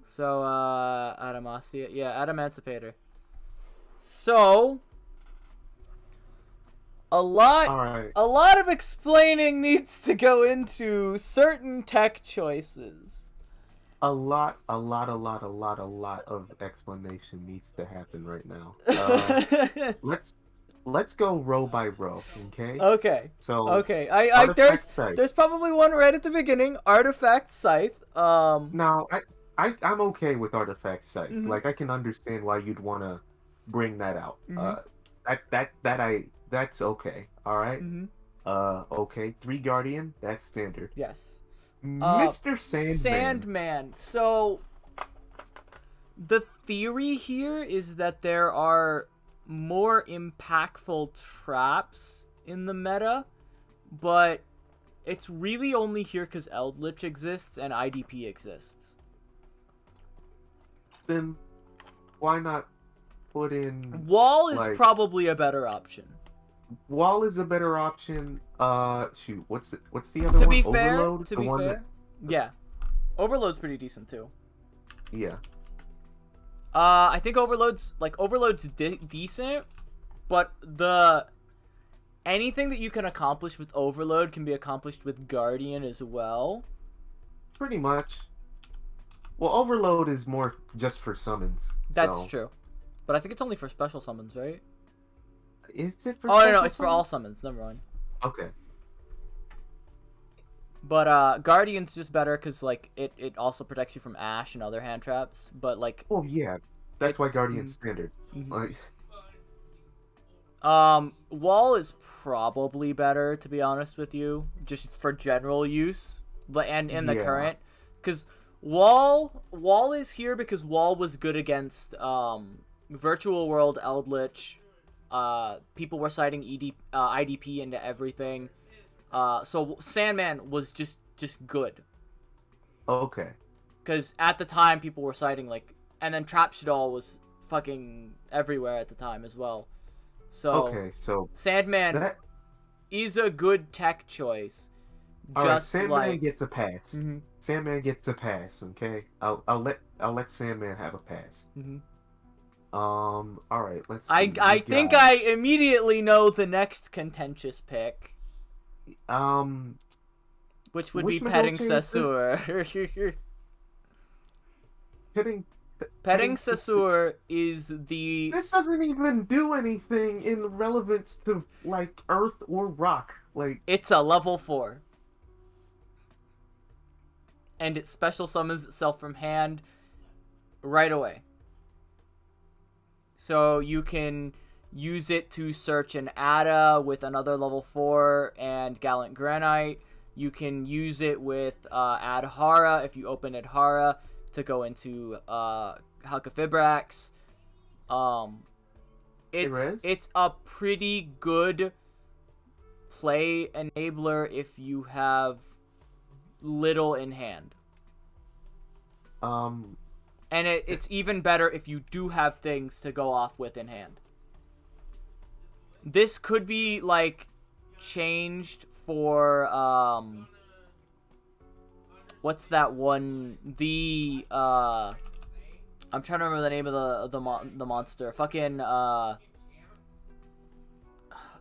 So, Adamancipator. So, a lot, All right. a lot of explaining needs to go into certain tech choices. A lot of explanation needs to happen right now. Let's let's go row by row, okay? Okay. So, Okay. artifact site. There's probably one right at the beginning. Artifact scythe. Now, I'm okay with artifact site. Mhm. Like, I can understand why you'd want to bring that out. Mhm. That's okay. All right. Mhm. Okay. Three guardian. That's standard. Yes. Mr. Sandman. Sandman. So the theory here is that there are more impactful traps in the meta, but it's really only here because Eldritch exists and IDP exists. Then why not put in Wall is like probably a better option. wall is a better option. Shoot, what's the other one? Overload, To the be one that fair, yeah, Overload's pretty decent too. yeah. I think Overload's decent, but the anything that you can accomplish with Overload can be accomplished with Guardian as well. Pretty much. Well, overload is more just for summons. That's So true, but I think it's only for special summons, right? is it for Oh no, special it's for all summons? summons. Never mind. Okay. But Guardian's just better because like it also protects you from Ash and other hand traps. But like Oh yeah, that's why it's Guardian's standard. mhm. Like, Wall is probably better to be honest with you, just for general use. But and in the yeah. current, because Wall is here because Wall was good against Virtual World Eldritch. People were citing IDP into everything. So Sandman was just good Okay. because at the time people were citing like, and then Trap Shadow was fucking everywhere at the time as well. So Okay. So Sandman that is a good tech choice. all right. Just Sandman like, gets a pass. mm-hmm, Sandman gets a pass. Okay. I'll let Sandman have a pass. mm-hmm. All right. Let's see. I We think got I immediately know the next contentious pick, um. which would be Which Petting Madoche is this? Sasur. Hitting. Petting Hitting. Sasur is the This doesn't even do anything in relevance to like Earth or Rock. Like, it's a level 4. And it special summons itself from hand right away. So you can use it to search an Ada with another level 4 and Gallant Granite. You can use it with Adhara if you open Adhara to go into Halkafibrax. Um, Erez? it's a pretty good play enabler if you have little in hand. Um, And it's even better if you do have things to go off with in hand. This could be, like, changed for, what's that one? I'm trying to remember the name of the monster. Fucking,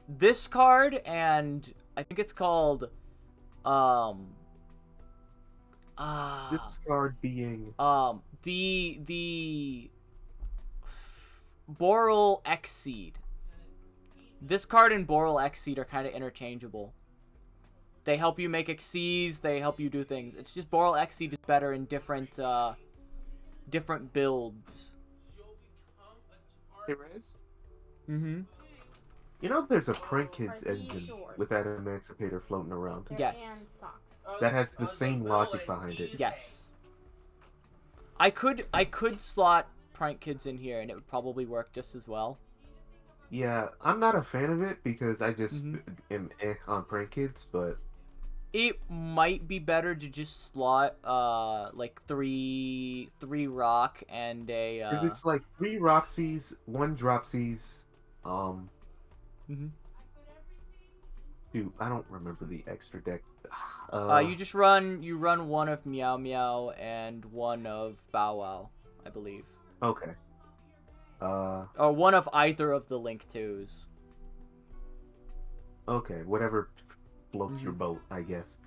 this card, and I think it's called, this card being the Boral Exceed. This card and Boral Exceed are kind of interchangeable. They help you make Xyz, they help you do things. It's just Boral Exceed is better in different different builds. Erez? Mm-hmm. You know, there's a Prank Kids engine with that Emancipator floating around. Yes. That has the same logic behind it. Yes. I could slot Prank Kids in here and it would probably work just as well. Yeah, I'm not a fan of it because I just Mm-hmm. am on Prank Kids, but It might be better to just slot like three rock and a because it's like 3 Roxys, 1 Dropsies. Um, mm-hmm. Dude, I don't remember the extra deck Uh, You run one of Meow Meow and one of Bow Wow, I believe. okay. Uh, Or one of either of the Link 2s. okay. Whatever floats Mm-hmm. your boat, I guess.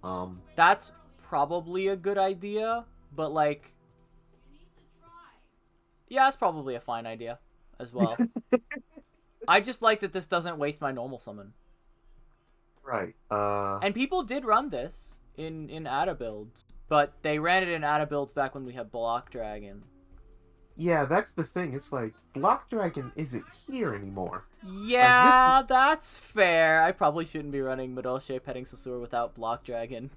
Um, That's probably a good idea, but like, yeah, it's probably a fine idea as well. I just like that this doesn't waste my normal summon. right. And people did run this in ATA builds, but they ran it in ATA builds back when we had Block Dragon. Yeah, that's the thing. It's like Block Dragon isn't here anymore. Like this, Yeah, that's fair. I probably shouldn't be running Medolce Petting Sasur without Block Dragon.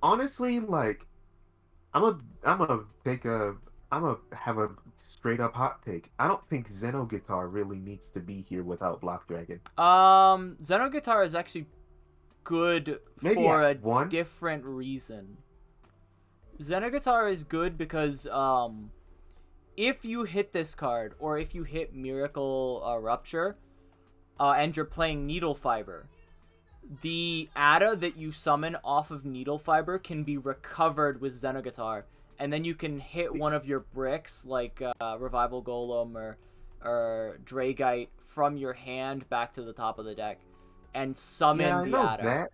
honestly, like I'm a take a, I'm a have a straight up hot take. I don't think Xenoguitar really needs to be here without Block Dragon. Xenoguitar is actually good Maybe for at a one. different reason. Xenoguitar is good because if you hit this card or if you hit Miracle Rupture, and you're playing Needle Fiber, the ATA that you summon off of Needle Fiber can be recovered with Xenoguitar, and then you can hit one of your bricks like Revival Golem or Dragite from your hand back to the top of the deck and Yeah, summon I the know ATA. that.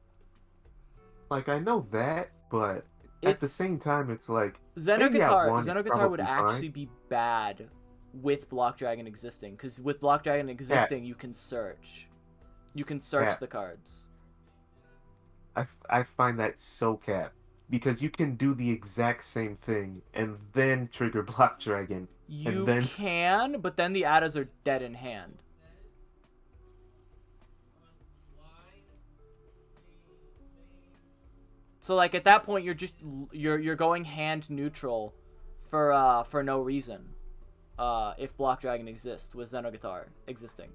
Like I know that, but at the It's same time, it's like maybe at one it's Xenoguitar would probably fine. actually be bad with Block Dragon existing, because with Block Dragon Cat, existing, you can search. You can search cat. the cards. I find that so cap because you can do the exact same thing and then trigger Block Dragon and You then can, but then the ATAs are dead in hand. So like at that point, you're going hand neutral for no reason. If Block Dragon exists with Xenoguitar existing,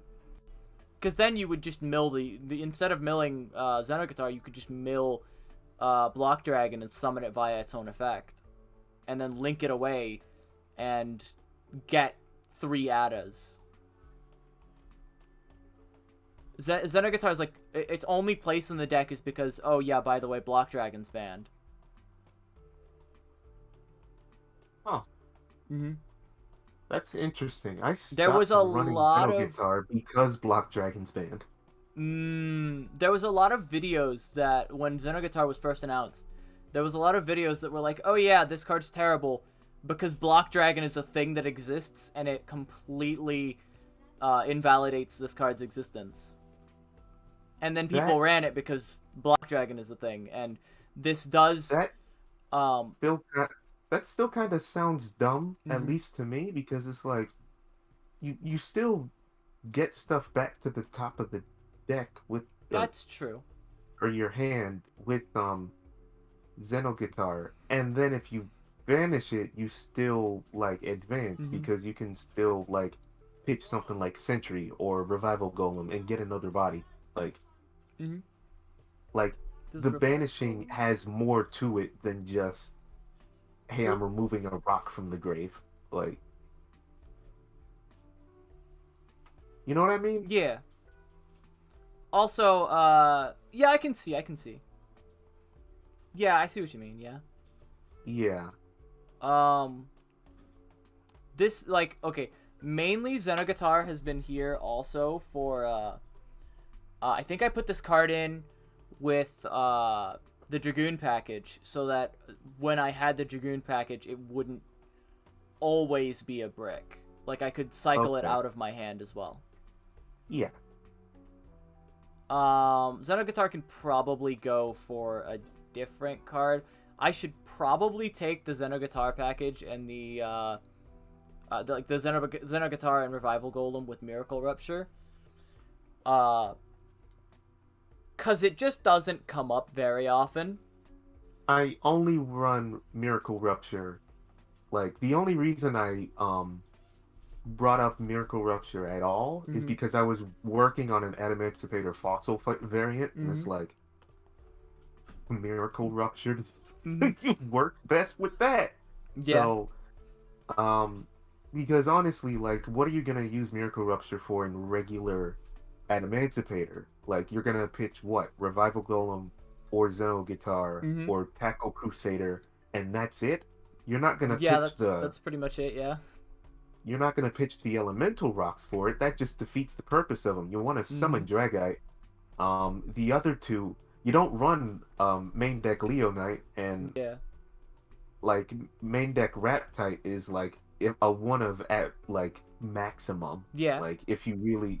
because then you would just mill the instead of milling Xenoguitar, you could just mill Block Dragon and summon it via its own effect, and then link it away, and get 3 ATAs. Xenoguitar is like its only place in the deck is because, oh yeah, by the way, Block Dragon's banned. oh, Mm-hmm. that's interesting. I There was stopped a running lot of Xenoguitar because Block Dragon's banned. there was a lot of videos that when Xenoguitar was first announced, there was a lot of videos that were like, oh yeah, this card's terrible because Block Dragon is a thing that exists and it completely invalidates this card's existence. And then people That ran it because Block Dragon is a thing, and this does that um still that still kind of sounds dumb, at mhm. least to me, because it's like you still get stuff back to the top of the deck with That's true. or your hand with Xenoguitar, and then if you banish it, you still like advance Mhm. because you can still like pitch something like Sentry or Revival Golem and get another body. Like Mhm. like Does the revive banishing golem? has more to it than just hey, True. I'm removing a rock from the grave. Like you know what I mean? Yeah. Also, yeah, I can see. Yeah, I see what you mean. Yeah. Yeah. Um, this like okay, mainly Xenoguitar has been here also for I think I put this card in with the Dragoon package so that when I had the Dragoon package, it wouldn't always be a brick. Like I could cycle it Okay. out of my hand as well. Yeah. Xenoguitar can probably go for a different card. I should probably take the Xenoguitar package and the Xenoguitar and Revival Golem with Miracle Rupture. Uh, cause it just doesn't come up very often. I only run Miracle Rupture. Like the only reason I brought up Miracle Rupture at all is Mm-hmm. because I was working on an Adamancipator fossil variant, and Mm-hmm. it's like Miracle Rupture Mm-hmm. works best with that. Yeah, So, um, because honestly, like, what are you gonna use Miracle Rupture for in regular Adamancipator? Like, you're gonna pitch what? Revival Golem or Zeno Guitar Mm-hmm. or Tackle Crusader, and that's it. You're not gonna Yeah, pitch the that's pretty much it. Yeah. you're not gonna pitch the elemental rocks for it. That just defeats the purpose of them. You want to Mm-hmm. summon Dragite. The other two, you don't run main deck Leonite, and Yeah. like main deck Raptite is like a one of at like maximum. Yeah. Like if you really,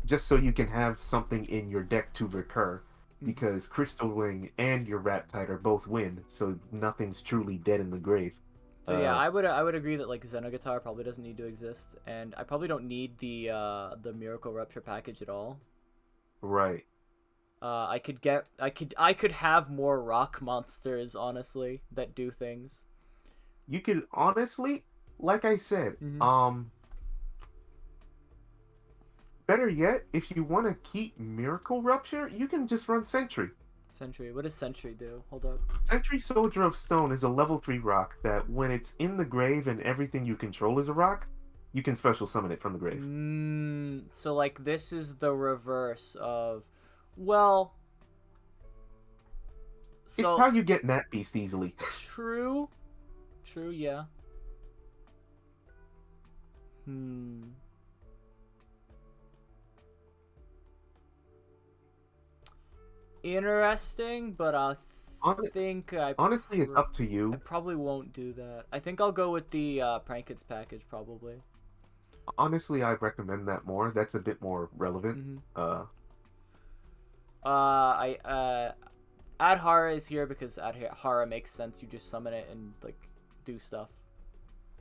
just so you can have something in your deck to recur, Mm-hmm. because Crystal Ring and your Raptite are both win, so nothing's truly dead in the grave. So yeah, Uh, I would agree that like Xenoguitar probably doesn't need to exist, and I probably don't need the Miracle Rupture package at all. right. I could have more rock monsters honestly that do things. You could honestly, like I said, Mm-hmm. better yet, if you want to keep Miracle Rupture, you can just run Sentry. Sentry. What does Sentry do? Hold up. Sentry Soldier of Stone is a level 3 rock that when it's in the grave and everything you control is a rock, you can special summon it from the grave. So like this is the reverse of, well, It's so how you get Nat Beast easily. true, true, yeah. Hmm. Interesting, but Hon- think Honestly, it's up to I you. probably won't do that. I think I'll go with the Prank Kids package probably. Honestly, I recommend that more. That's a bit more relevant. Mm-hmm. Uh, I Adhara is here because Adhara makes sense. You just summon it and like do stuff.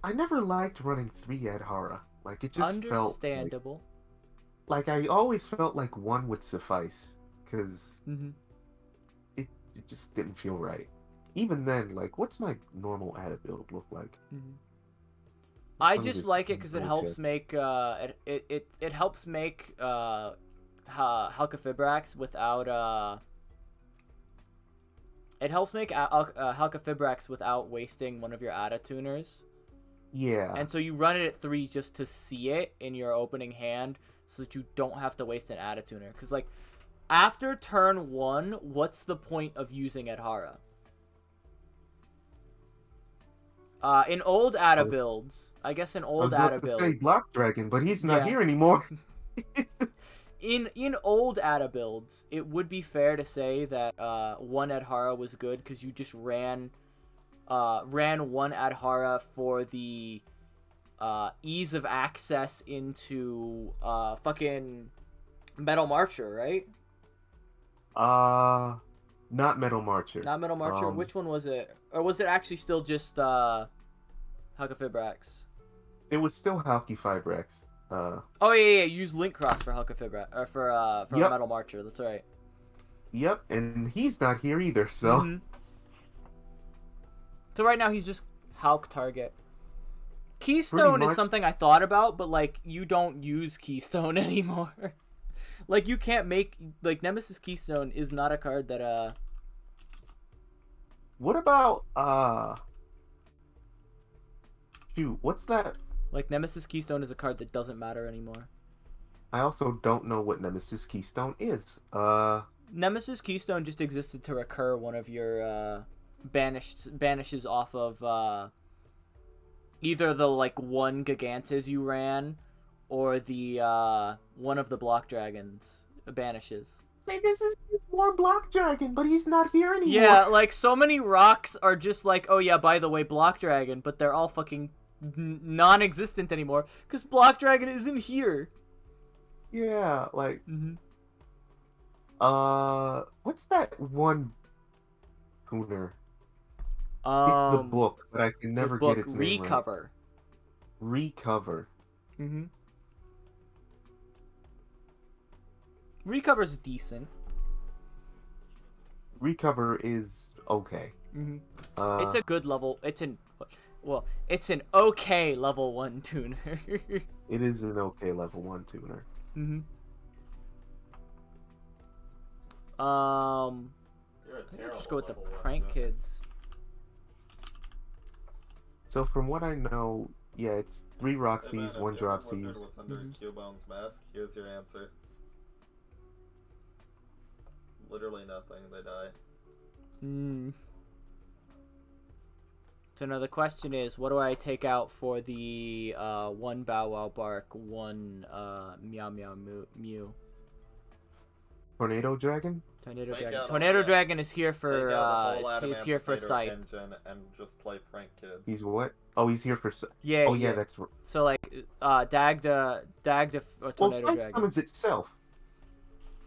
I never liked running 3 Adhara. Like, it just felt Understandable. like I always felt like one would suffice. Because Mm-hmm. it just didn't feel right. Even then, like, what's my normal Ada build look like? Mm-hmm. I Let me just just like it because it double helps check. make it helps make Halkafibrax without it helps make Halkafibrax without wasting one of your Ada tuners. Yeah. And so you run it at 3 just to see it in your opening hand so that you don't have to waste an Ada tuner. Because, like, after turn 1, what's the point of using Adhara? In old I Ada was, builds, I guess in I old was Ada about to say builds, Block Dragon, but he's not yeah. here anymore. In old Ada builds, it would be fair to say that one Adhara was good because you just ran one Adhara for the ease of access into fucking Metal Marcher, right? uh, not Metal Marcher. Not Metal Marcher. Which one was it? Or was it actually still just Huckafibrax? It was still Halky Fibrex. Oh yeah. Use Link Cross for Huckafibrax or for Yep, Metal Marcher. That's right. yep, and he's not here either. So Mm-hmm. So right now he's just Hulk target. pretty Keystone is much, something I thought about, but like you don't use Keystone anymore. Like you can't make like Nemesis Keystone is not a card that what about shoot, what's that? like Nemesis Keystone is a card that doesn't matter anymore. I also don't know what Nemesis Keystone is. Nemesis Keystone just existed to recur one of your banishes off of either the like one Gigantes you ran or the one of the Block Dragons banishes. Say this is more Block Dragon, but he's not here anymore. Yeah, like so many rocks are just like, oh yeah, by the way, Block Dragon, but they're all fucking non-existent anymore because Block Dragon isn't here. Yeah, like Mm-hmm. what's that one tuner? It's the Um, book, but I can the never get book its name right. Recover. Recover. Mm-hmm. Recover's decent. Recover is okay. Mm-hmm. It's Uh, a good level. It's an okay level 1 tuner. it is an okay level 1 tuner. mm-hmm. You're a I think I'll terrible just go with the level one Prank tuner. Kids. So from what I know, yeah, it's 3 Hey man, Roxys, if 1 you ever wondered Dropsies. what's under Mhm. Cubebone's mask, here's your answer. Literally nothing, they die. Hmm. So now the question is, what do I take out for the one Bow Wow Bark, one Meow Meow Mew? Tornado Dragon? Tornado Take Dragon. out Tornado all- Dragon is here Take for out the whole he's here for Adamancipator Scythe. engine and just play Prank Kids. He's what? Oh, he's here for. Yeah, Oh yeah, yeah. that's. So like Dagda Well, Tornado Scythe Dragon. summons itself.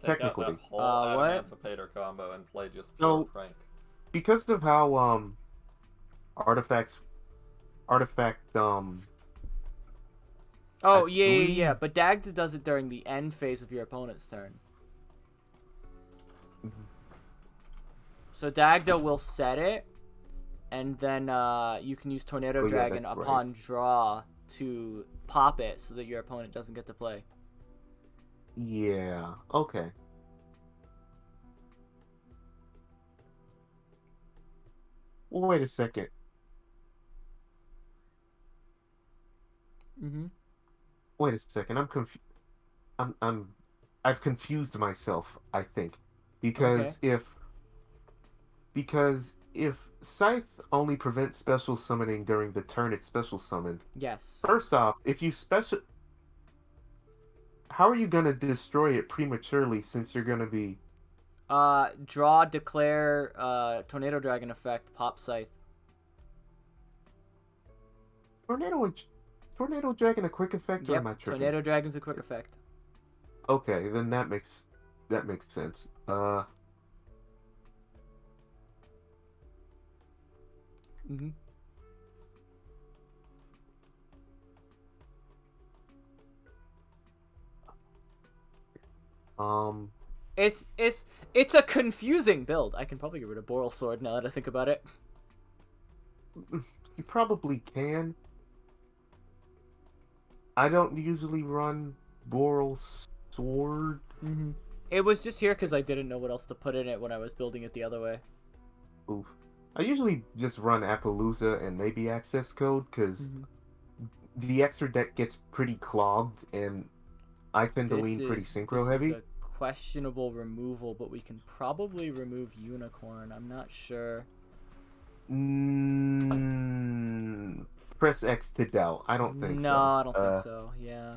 Take Technically. out that whole What? Adamancipator combo and play just pure No. Prank. Because of how artifact Oh I yeah, yeah, believe- yeah. But Dagda does it during the end phase of your opponent's turn. Mhm. So Dagda will set it, and then you can use Tornado Oh, yeah, Dragon that's right. upon draw to pop it so that your opponent doesn't get to play. Yeah. Okay. Well, wait a second. Mm-hmm. Wait a second. I'm confused. I've confused myself, I think. Because if Scythe only prevents special summoning during the turn it's special summoned. Yes. First off, if you special how are you gonna destroy it prematurely since you're gonna be Draw, declare, Tornado Dragon effect, pop Scythe. Tornado Dragon a quick effect or Yep, am I tripping? Tornado Dragon's a quick effect. Okay, then that makes sense. Mm-hmm. It's a confusing build. I can probably get rid of Boral Sword now that I think about it. You probably can. I don't usually run Boral Sword. Mm-hmm. It was just here because I didn't know what else to put in it when I was building it the other way. Oof. I usually just run Appaloosa and maybe Access Code because the extra deck gets pretty clogged and I tend to lean pretty synchro heavy. This is a questionable removal, but we can probably remove Unicorn. I'm not sure. Press X to doubt. I don't think so. No, I don't think so. Yeah.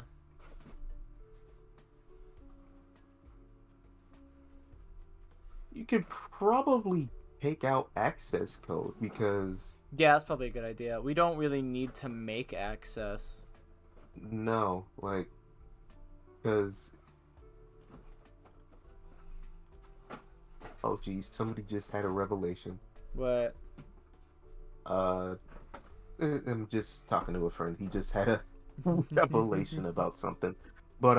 You could probably take out Access Code because Yeah, that's probably a good idea. We don't really need to make access. no, like, because oh geez, somebody just had a revelation. What? I'm just talking to a friend. He just had a revelation about something. But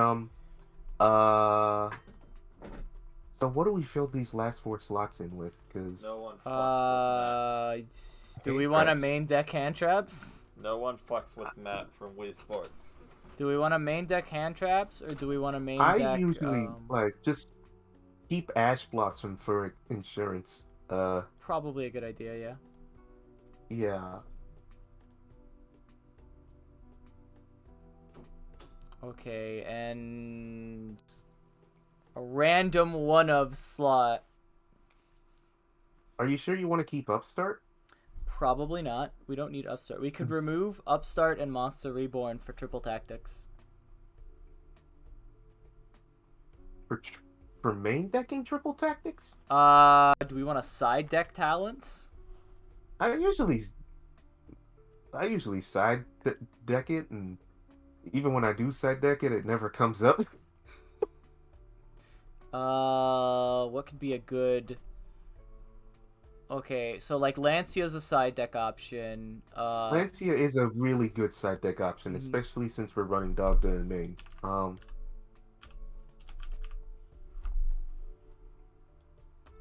so what do we fill these last 4 slots in with? Because No one fucks with Do we want to Christ. main deck hand traps? Matt. No one fucks with Matt from Wii Sports. Do we want to main deck hand traps, or do we want to main I deck? usually like just keep Ash Blossom for insurance. Probably a good idea. Yeah. Yeah. Okay, and a random one of slot. Are you sure you want to keep Upstart? Probably not. We don't need Upstart. We could remove Upstart and Monster Reborn for triple tactics. For main decking triple tactics? Do we want to side deck talents? I usually side deck it, and even when I do side deck it, it never comes up. What could be a good... Okay, so like Lancia's a side deck option. Lancia is a really good side deck option, especially since we're running Dogda and main.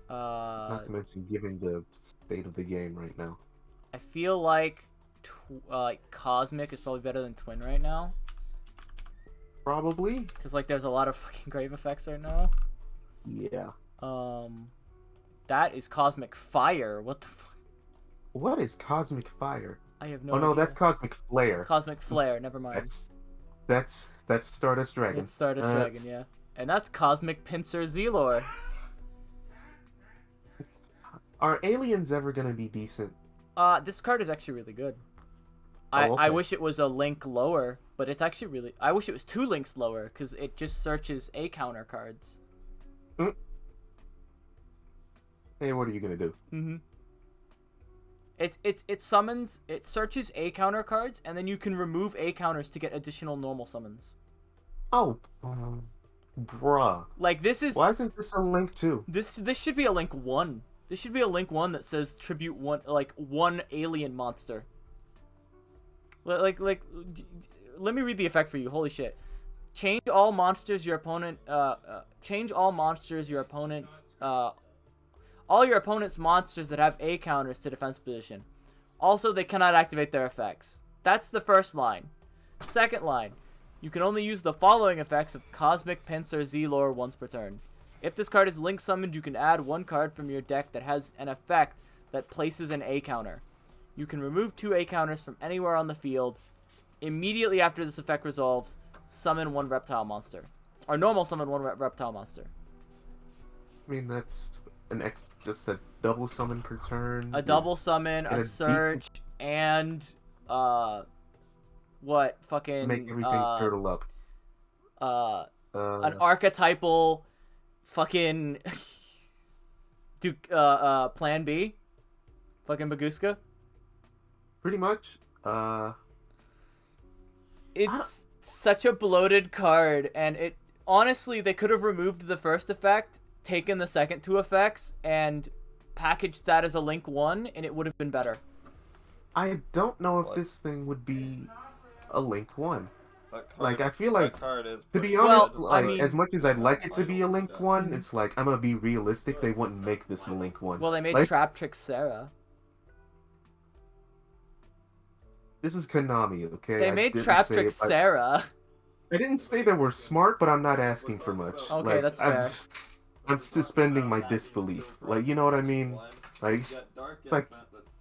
Not to mention given the state of the game right now. I feel like Cosmic is probably better than Twin right now. Probably. Because like there's a lot of fucking grave effects right now. Yeah. That is Cosmic Fire. What the fuck? What is Cosmic Fire? I have no Oh no, idea. that's Cosmic Flare. Cosmic Flare, never mind. That's Stardust Dragon. It's Stardust Dragon, yeah. And that's Cosmic Pincer Zelor. Are aliens ever gonna be decent? This card is actually really good. Oh, I okay. wish it was a link lower, but it's actually really. I wish it was 2 links lower because it just searches A counter cards. Hey, what are you gonna do? Mm-hmm. It summons. It searches A counter cards, and then you can remove A counters to get additional normal summons. Oh, bruh. Like this is Why isn't this a link too? this should be a link 1. This should be a link 1 that says tribute one alien monster. Let me read the effect for you. Holy shit. Change all monsters your opponent all your opponent's monsters that have A counters to defense position. Also, they cannot activate their effects. That's the first line. Second line. You can only use the following effects of Cosmic Pincer Z-Lore once per turn. If this card is link summoned, you can add 1 card from your deck that has an effect that places an A counter. You can remove 2 A counters from anywhere on the field. Immediately after this effect resolves, summon 1 reptile monster. Or normal summon 1 reptile monster. I mean, that's just a double summon per turn. A double summon, a search, and what fucking Make everything turtle up. An archetypal fucking plan B, fucking Baguska. Pretty much. It's such a bloated card, and it honestly they could have removed the first effect, taken the second 2 effects, and packaged that as a link 1, and it would have been better. I don't know if this thing would be a link 1. That card, Like, I feel like, that card is to be pretty honest, good. like, I mean- as much as I'd like it to be a link Final 1, deck. it's like, I'm gonna be realistic, they wouldn't make this a link 1. Well, they made Like, Trap Trick Sarah. this is Konami, okay? They I made didn't Trap say Trick it- Sarah. I didn't say they were smart, but I'm not asking for much. Okay, Like, that's fair. I'm suspending my disbelief. Like, you know what I mean? Like, it's like,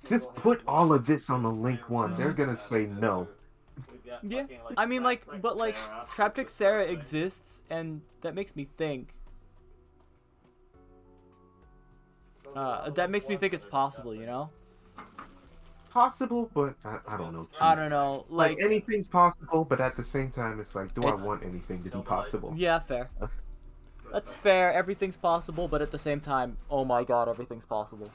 just put all of this on the link 1. They're gonna say no. Yeah, I mean, like, but like, Trap Trick Sarah exists, and that makes me think. That makes me think it's possible, you know? Possible, but I don't know. I don't know, Like, like, anything's possible, but at the same time, it's like, do It's- I want anything to be possible? yeah, fair. That's fair, everything's possible, but at the same time, oh my god, everything's possible.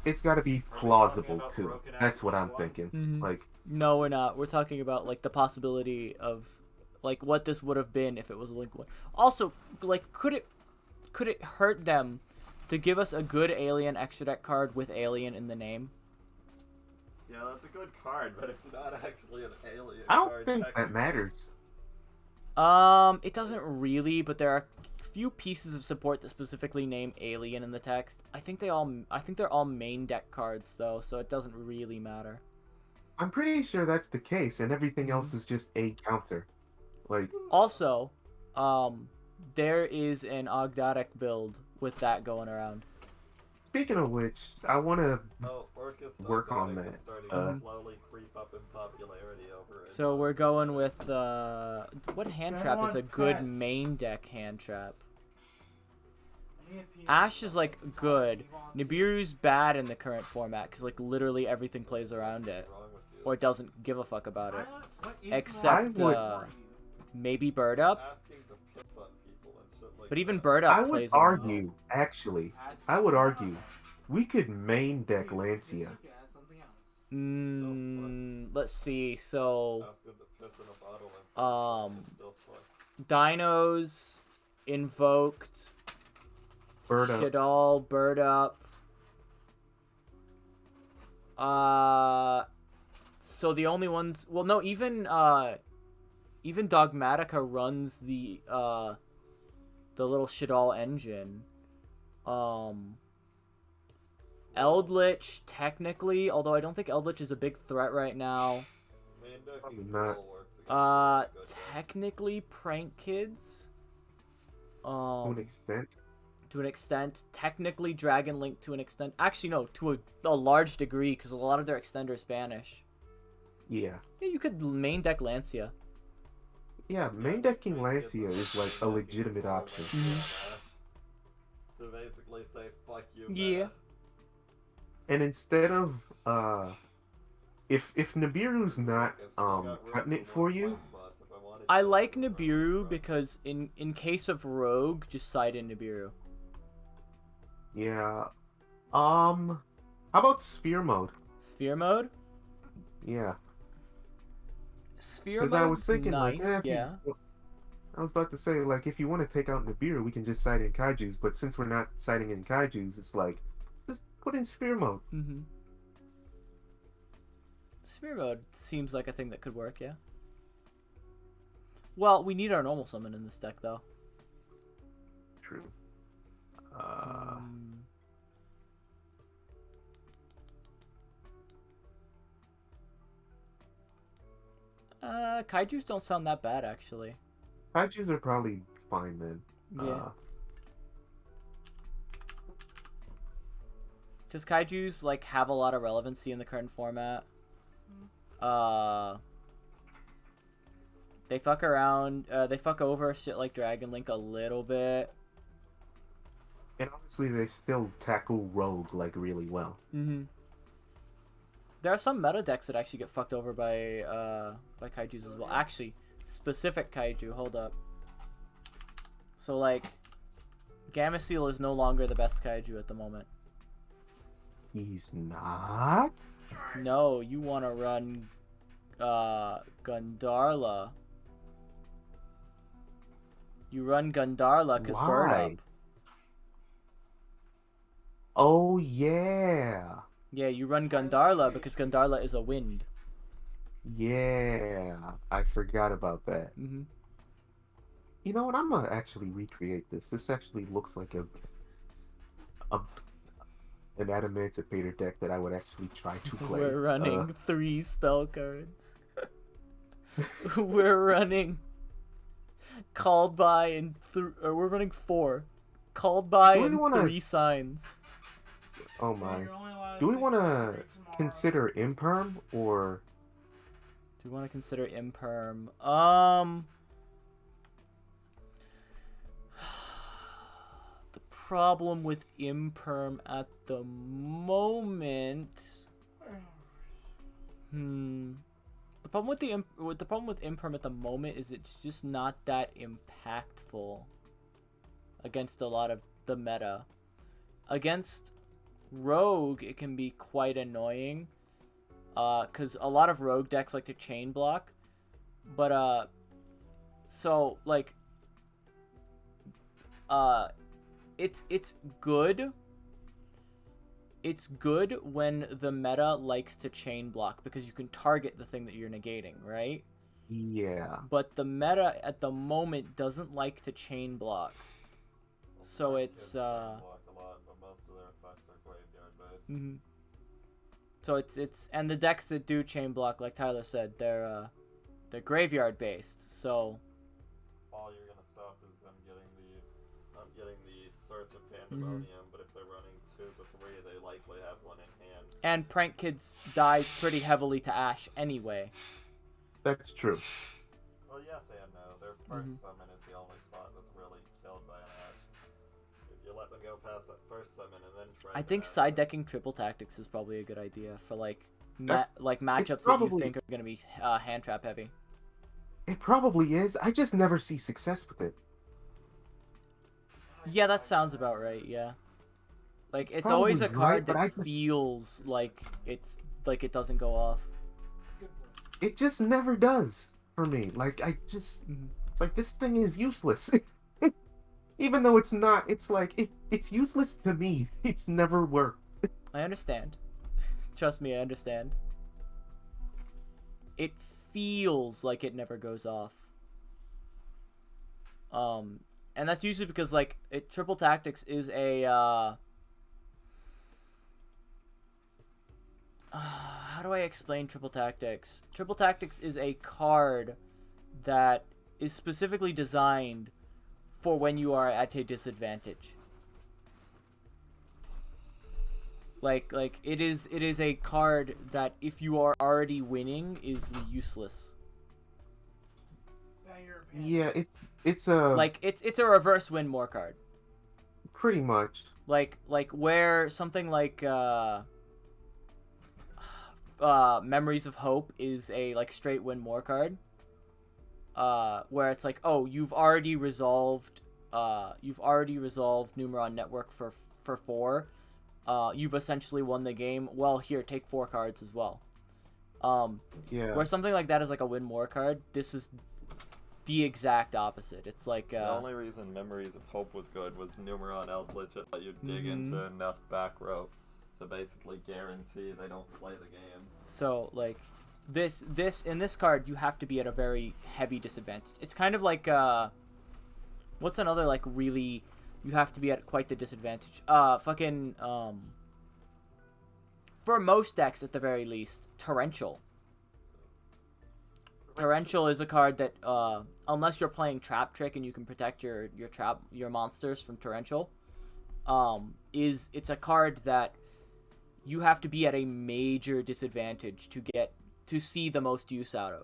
It's got to be plausible too. That's what I'm thinking. Mhm. Like, No, we're not. We're talking about, like, the possibility of, like, what this would have been if it was a Link 1. Also, like, could it hurt them to give us a good Alien extra deck card with Alien in the name? Yeah, that's a good card, but it's not actually an alien I don't card. think that technically. matters. It doesn't really, but there are a few pieces of support that specifically name Alien in the text. I think they're all main deck cards though, so it doesn't really matter. I'm pretty sure that's the case, and everything else is just a counter. Like, Also, there is an Ogdotic build with that going around. speaking of which, I want to. Oh, Orcus Work on Organic that. is starting Uh, to slowly creep up in popularity over it. So we're going with what hand trap is a good main deck hand trap? Ash is like good. Nibiru's bad in the current format because like literally everything plays around it, What's wrong with you? or it doesn't give a fuck about it. I Except would- maybe Bird Up, Asking to piss on people and shit like but even that. Bird Up I would plays around. argue, actually, I would argue, we could main deck Lancia. Let's see. So Asking to piss in a bottle and it's still fun. Dinos, Invoked, Bird up. Shadal, Bird Up. So the only ones, well, no, even Dogmatica runs the little Shadal engine. Eldritch, technically, although I don't think Eldritch is a big threat right now. Main Probably decking not. still works against good decks. Technically Prank Kids. To an extent. To an extent. Technically Dragon Link to an extent. Actually, no, to a large degree, because a lot of their extender is Spanish. Yeah. Yeah, you could main deck Lancia. Yeah, main decking Lancia is like a legitimate option. To basically say fuck you. Yeah. meta. And instead of if Nibiru's not I've still got room cutting it for more for you, place slots if I wanted I to like for the first Nibiru run. because in case of rogue, just side in Nibiru. yeah. How about sphere mode? Sphere mode? Yeah, Sphere because I was mode's thinking like, nice, if you, yeah. I was about to say like, if you want to take out Nibiru, we can just side in Kaiju's. But since we're not siding in Kaiju's, it's like, just put in sphere mode. Mm-hmm. Sphere mode seems like a thing that could work, yeah. Well, we need our normal summon in this deck, though. True. Mm. Kaijus don't sound that bad, actually. Kaiju's are probably fine then. Yeah. Because Kaijus, like, have a lot of relevancy in the current format. They fuck around, they fuck over shit like Dragon Link a little bit. And honestly, they still tackle Rogue like really well. Mm-hmm. There are some meta decks that actually get fucked over by Kaijus as well. Actually, specific Kaiju, hold up. So, like, Gameciel is no longer the best Kaiju at the moment. He's not? No, you want to run, Gundarla. You run Gundarla because Bird Up. Why? Oh, yeah. Yeah, you run Gundarla because Gundarla is a wind. Yeah. I forgot about that. Mm-hmm. You know what? I'm gonna actually recreate this. This actually looks like a an Adamancipator deck that I would actually try to play. We're running 3 spell cards. We're running Called By and we're running 4. Called By Do we and wanna- 3 signs. Oh my. Do we want to consider Imperm or... Do we want to consider Imperm? The problem with Imperm at the moment... The problem with Imperm at the moment is it's just not that impactful against a lot of the meta. Against Rogue, it can be quite annoying, because a lot of Rogue decks like to chain block, but so like, it's good. It's good when the meta likes to chain block because you can target the thing that you're negating, right? Yeah. But the meta at the moment doesn't like to chain block. So it's block a lot, but most of their effects are graveyard based. Mm-hmm. So it's and the decks that do chain block, like Tyler said, they're graveyard based. So All you're gonna stop is them getting the Search of Pandemonium, but if they're running 2 to 3, they likely have one in hand. and Prank Kids dies pretty heavily to Ash anyway. That's true. Well, yes and no. Their first summon is the only spot that's really killed by an Ash. If you let them go past that first summon and then try I to think Ash side them- decking triple tactics is probably a good idea for like It's matchups that you probably- think are gonna be hand trap heavy. It probably is. I just never see success with it. Yeah, that sounds about right. Yeah, like It's it's always a probably card right, but that I just- feels like it doesn't go off. It just never does for me. Like, it's like, this thing is useless. Even though it's not, it's like, it's useless to me. It's never worked. I understand. Trust me, I understand. It feels like it never goes off. And that's usually because like triple tactics is a how do I explain triple tactics? Triple tactics is a card that is specifically designed for when you are at a disadvantage. Like it is a card that if you are already winning is useless. Yeah, it's a... Like it's a reverse win more card. Pretty much. Like where something like Memories of Hope is a like straight win more card. Where it's like, oh, you've already resolved Numeron Network for 4. You've essentially won the game. Well, here, take 4 cards as well. Yeah. Where something like that is like a win more card, this is the exact opposite. It's like The only reason Memories of Hope was good was Numeron Eldritch. It let you dig into enough back row to basically guarantee they don't play the game. So like this in this card, you have to be at a very heavy disadvantage. It's kind of like what's another like really you have to be at quite the disadvantage. For most decks at the very least, Torrential. Torrential is a card that unless you're playing Trap Trick and you can protect your monsters from Torrential, it's a card that you have to be at a major disadvantage to see the most use out of.